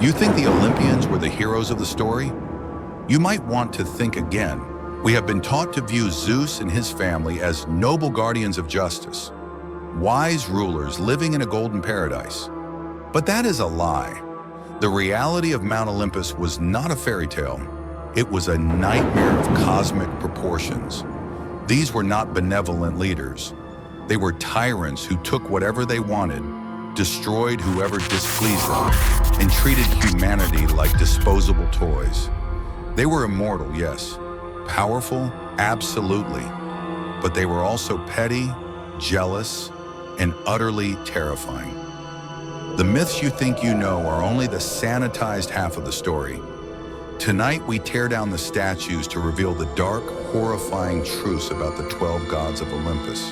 You think the Olympians were the heroes of the story? You might want to think again. We have been taught to view Zeus and his family as noble guardians of justice, wise rulers living in a golden paradise. But that is a lie. The reality of Mount Olympus was not a fairy tale. It was a nightmare of cosmic proportions. These were not benevolent leaders. They were tyrants who took whatever they wanted, destroyed whoever displeased them, and treated humanity like disposable toys. They were immortal, yes. Powerful, absolutely. But they were also petty, jealous, and utterly terrifying. The myths you think you know are only the sanitized half of the story. Tonight, we tear down the statues to reveal the dark, horrifying truths about the 12 gods of Olympus,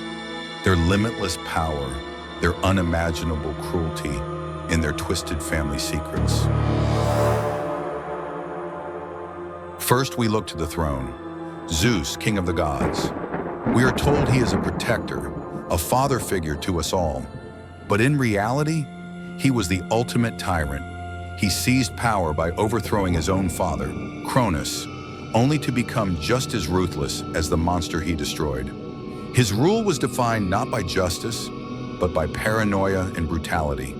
their limitless power, their unimaginable cruelty, and their twisted family secrets. First, we look to the throne. Zeus, king of the gods. We are told he is a protector, a father figure to us all. But in reality, he was the ultimate tyrant. He seized power by overthrowing his own father, Cronus, only to become just as ruthless as the monster he destroyed. His rule was defined not by justice, but by paranoia and brutality.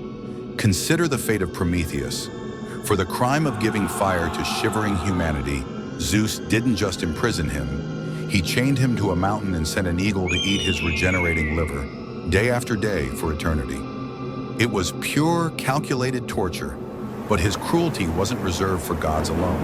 Consider the fate of Prometheus. For the crime of giving fire to shivering humanity, Zeus didn't just imprison him. He chained him to a mountain and sent an eagle to eat his regenerating liver, day after day for eternity. It was pure, calculated torture, but his cruelty wasn't reserved for gods alone.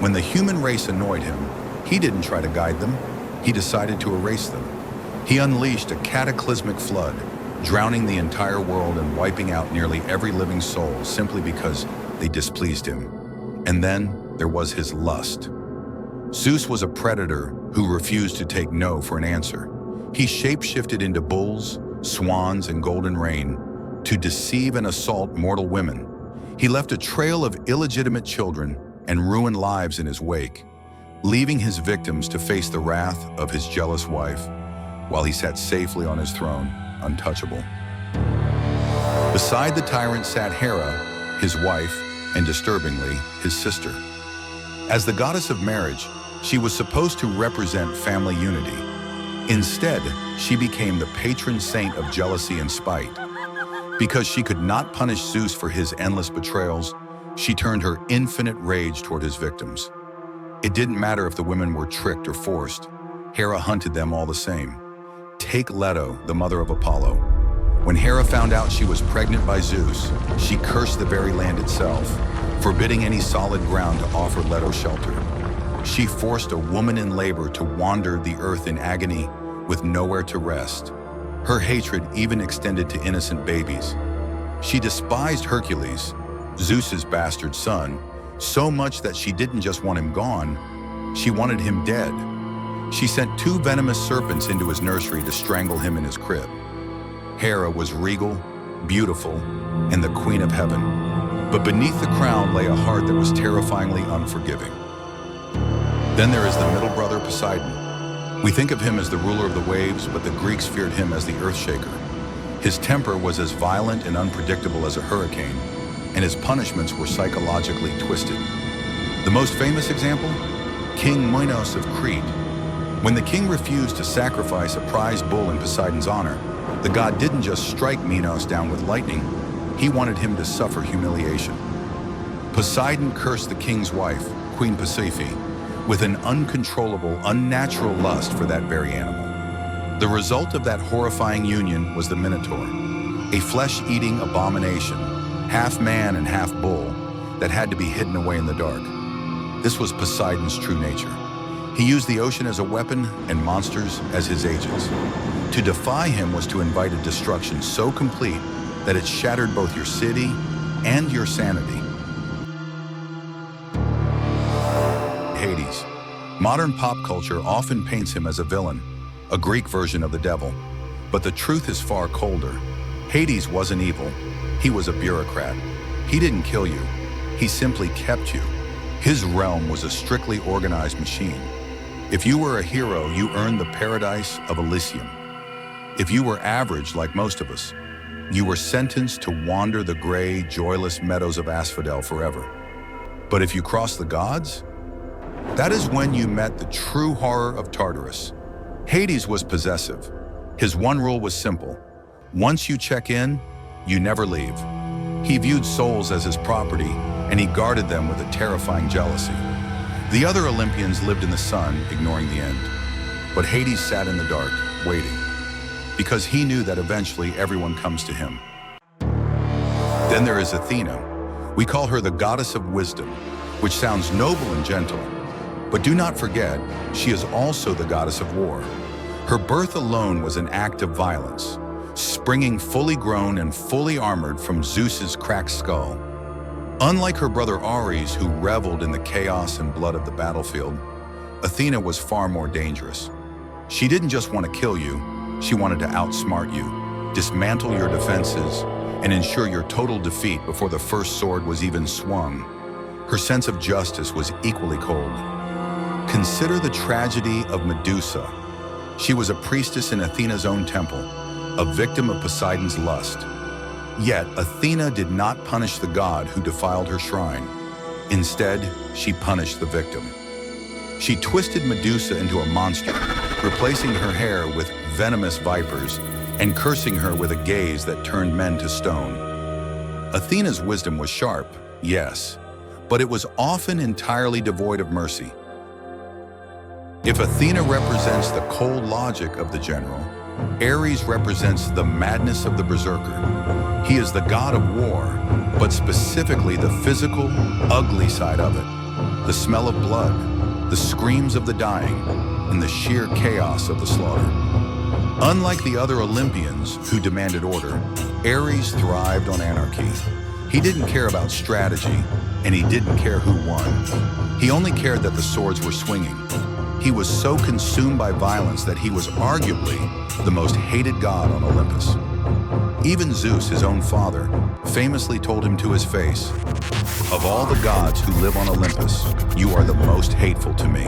When the human race annoyed him, he didn't try to guide them. He decided to erase them. He unleashed a cataclysmic flood, drowning the entire world and wiping out nearly every living soul simply because they displeased him. And then there was his lust. Zeus was a predator who refused to take no for an answer. He shape-shifted into bulls, swans, and golden rain to deceive and assault mortal women. He left a trail of illegitimate children and ruined lives in his wake, leaving his victims to face the wrath of his jealous wife, while he sat safely on his throne, untouchable. Beside the tyrant sat Hera, his wife, and disturbingly, his sister. As the goddess of marriage, she was supposed to represent family unity. Instead, she became the patron saint of jealousy and spite. Because she could not punish Zeus for his endless betrayals, she turned her infinite rage toward his victims. It didn't matter if the women were tricked or forced. Hera hunted them all the same. Take Leto, the mother of Apollo. When Hera found out she was pregnant by Zeus, she cursed the very land itself, forbidding any solid ground to offer Leto shelter. She forced a woman in labor to wander the earth in agony with nowhere to rest. Her hatred even extended to innocent babies. She despised Hercules, Zeus's bastard son, so much that she didn't just want him gone, she wanted him dead. She sent 2 venomous serpents into his nursery to strangle him in his crib. Hera was regal, beautiful, and the queen of heaven. But beneath the crown lay a heart that was terrifyingly unforgiving. Then there is the middle brother, Poseidon. We think of him as the ruler of the waves, but the Greeks feared him as the earthshaker. His temper was as violent and unpredictable as a hurricane, and his punishments were psychologically twisted. The most famous example? King Minos of Crete. When the king refused to sacrifice a prize bull in Poseidon's honor, the god didn't just strike Minos down with lightning, he wanted him to suffer humiliation. Poseidon cursed the king's wife, Queen Pasiphae, with an uncontrollable, unnatural lust for that very animal. The result of that horrifying union was the Minotaur, a flesh-eating abomination, half man and half bull, that had to be hidden away in the dark. This was Poseidon's true nature. He used the ocean as a weapon and monsters as his agents. To defy him was to invite a destruction so complete that it shattered both your city and your sanity. Hades. Modern pop culture often paints him as a villain, a Greek version of the devil. But the truth is far colder. Hades wasn't evil. He was a bureaucrat. He didn't kill you. He simply kept you. His realm was a strictly organized machine. If you were a hero, you earned the paradise of Elysium. If you were average, like most of us, you were sentenced to wander the gray, joyless meadows of asphodel forever. But if you crossed the gods, that is when you met the true horror of Tartarus. Hades was possessive. His one rule was simple. Once you check in, you never leave. He viewed souls as his property, and he guarded them with a terrifying jealousy. The other Olympians lived in the sun, ignoring the end. But Hades sat in the dark, waiting, because he knew that eventually everyone comes to him. Then there is Athena. We call her the goddess of wisdom, which sounds noble and gentle. But do not forget, she is also the goddess of war. Her birth alone was an act of violence, springing fully grown and fully armored from Zeus's cracked skull. Unlike her brother Ares, who reveled in the chaos and blood of the battlefield, Athena was far more dangerous. She didn't just want to kill you, she wanted to outsmart you, dismantle your defenses, and ensure your total defeat before the first sword was even swung. Her sense of justice was equally cold. Consider the tragedy of Medusa. She was a priestess in Athena's own temple, a victim of Poseidon's lust. Yet, Athena did not punish the god who defiled her shrine. Instead, she punished the victim. She twisted Medusa into a monster, replacing her hair with venomous vipers and cursing her with a gaze that turned men to stone. Athena's wisdom was sharp, yes, but it was often entirely devoid of mercy. If Athena represents the cold logic of the general, Ares represents the madness of the berserker. He is the god of war, but specifically the physical, ugly side of it. The smell of blood, the screams of the dying, and the sheer chaos of the slaughter. Unlike the other Olympians who demanded order, Ares thrived on anarchy. He didn't care about strategy, and he didn't care who won. He only cared that the swords were swinging. He was so consumed by violence that he was arguably the most hated god on Olympus. Even Zeus, his own father, famously told him to his face, "Of all the gods who live on Olympus, you are the most hateful to me."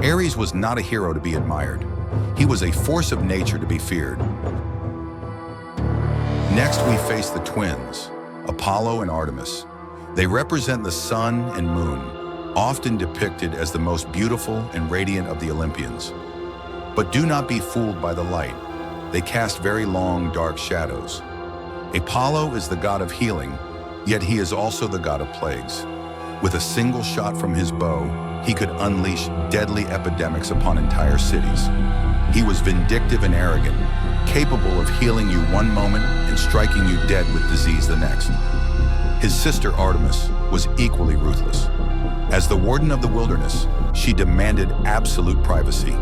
Ares was not a hero to be admired. He was a force of nature to be feared. Next, we face the twins, Apollo and Artemis. They represent the sun and moon, often depicted as the most beautiful and radiant of the Olympians. But do not be fooled by the light. They cast very long, dark shadows. Apollo is the god of healing, yet he is also the god of plagues. With a single shot from his bow, he could unleash deadly epidemics upon entire cities. He was vindictive and arrogant, capable of healing you one moment and striking you dead with disease the next. His sister Artemis was equally ruthless. As the warden of the wilderness, she demanded absolute privacy.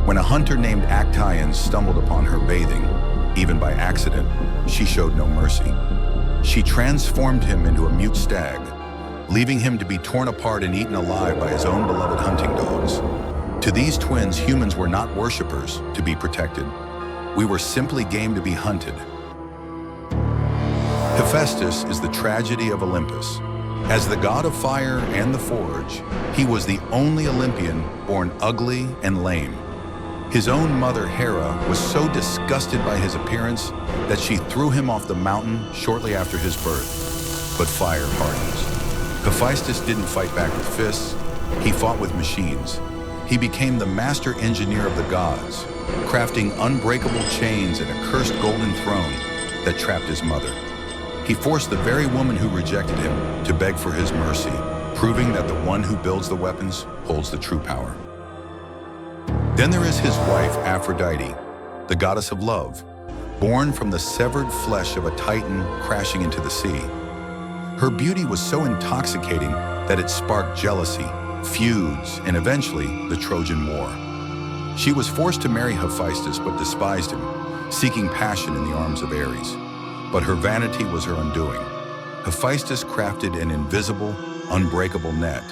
When a hunter named Actaeon stumbled upon her bathing, even by accident, she showed no mercy. She transformed him into a mute stag, leaving him to be torn apart and eaten alive by his own beloved hunting dogs. To these twins, humans were not worshippers to be protected. We were simply game to be hunted. Hephaestus is the tragedy of Olympus. As the god of fire and the forge, he was the only Olympian born ugly and lame. His own mother, Hera, was so disgusted by his appearance that she threw him off the mountain shortly after his birth. But fire hardens. Hephaestus didn't fight back with fists, he fought with machines. He became the master engineer of the gods, crafting unbreakable chains and a cursed golden throne that trapped his mother. He forced the very woman who rejected him to beg for his mercy, proving that the one who builds the weapons holds the true power. Then there is his wife, Aphrodite, the goddess of love, born from the severed flesh of a titan crashing into the sea. Her beauty was so intoxicating that it sparked jealousy, feuds, and eventually the Trojan War. She was forced to marry Hephaestus but despised him, seeking passion in the arms of Ares. But her vanity was her undoing. Hephaestus crafted an invisible, unbreakable net,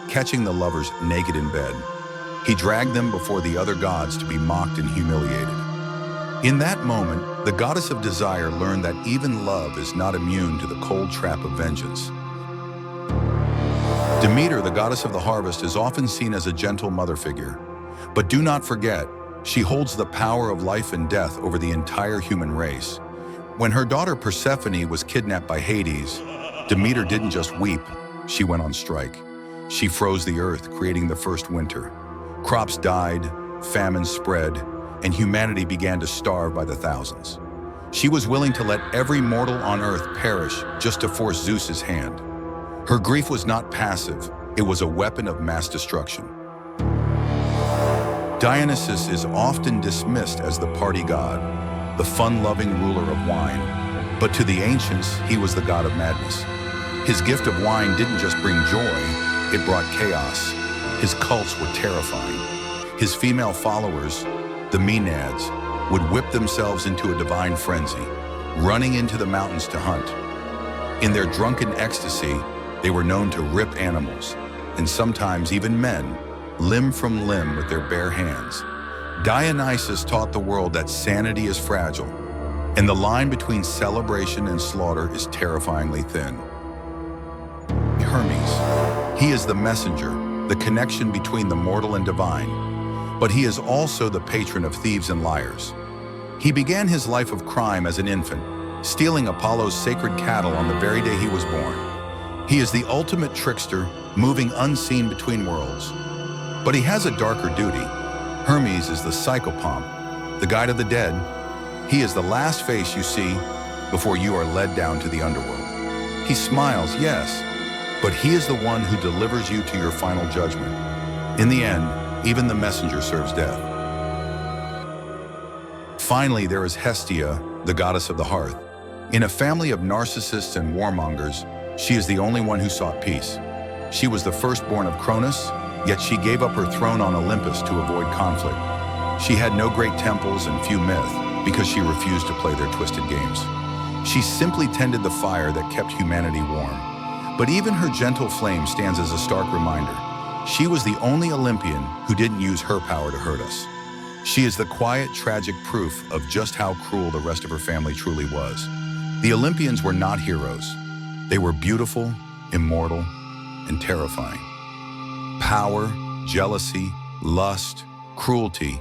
catching the lovers naked in bed. He dragged them before the other gods to be mocked and humiliated. In that moment, the goddess of desire learned that even love is not immune to the cold trap of vengeance. Demeter, the goddess of the harvest, is often seen as a gentle mother figure. But do not forget, she holds the power of life and death over the entire human race. When her daughter Persephone was kidnapped by Hades, Demeter didn't just weep, she went on strike. She froze the earth, creating the first winter. Crops died, famine spread, and humanity began to starve by the thousands. She was willing to let every mortal on earth perish just to force Zeus's hand. Her grief was not passive, it was a weapon of mass destruction. Dionysus is often dismissed as the party god, the fun-loving ruler of wine, but to the ancients, he was the god of madness. His gift of wine didn't just bring joy, it brought chaos. His cults were terrifying. His female followers, the Maenads, would whip themselves into a divine frenzy, running into the mountains to hunt. In their drunken ecstasy, they were known to rip animals, and sometimes even men, limb from limb with their bare hands. Dionysus taught the world that sanity is fragile, and the line between celebration and slaughter is terrifyingly thin. Hermes. He is the messenger, the connection between the mortal and divine, but he is also the patron of thieves and liars. He began his life of crime as an infant, stealing Apollo's sacred cattle on the very day he was born. He is the ultimate trickster, moving unseen between worlds. But he has a darker duty. Hermes is the psychopomp, the guide of the dead. He is the last face you see before you are led down to the underworld. He smiles, yes, but he is the one who delivers you to your final judgment. In the end, even the messenger serves death. Finally, there is Hestia, the goddess of the hearth. In a family of narcissists and warmongers, she is the only one who sought peace. She was the firstborn of Cronus, yet she gave up her throne on Olympus to avoid conflict. She had no great temples and few myth because she refused to play their twisted games. She simply tended the fire that kept humanity warm. But even her gentle flame stands as a stark reminder. She was the only Olympian who didn't use her power to hurt us. She is the quiet, tragic proof of just how cruel the rest of her family truly was. The Olympians were not heroes. They were beautiful, immortal, and terrifying. Power, jealousy, lust, cruelty,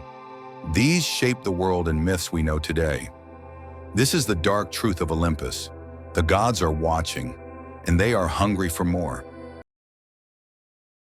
these shape the world and myths we know today. This is the dark truth of Olympus. The gods are watching, and they are hungry for more.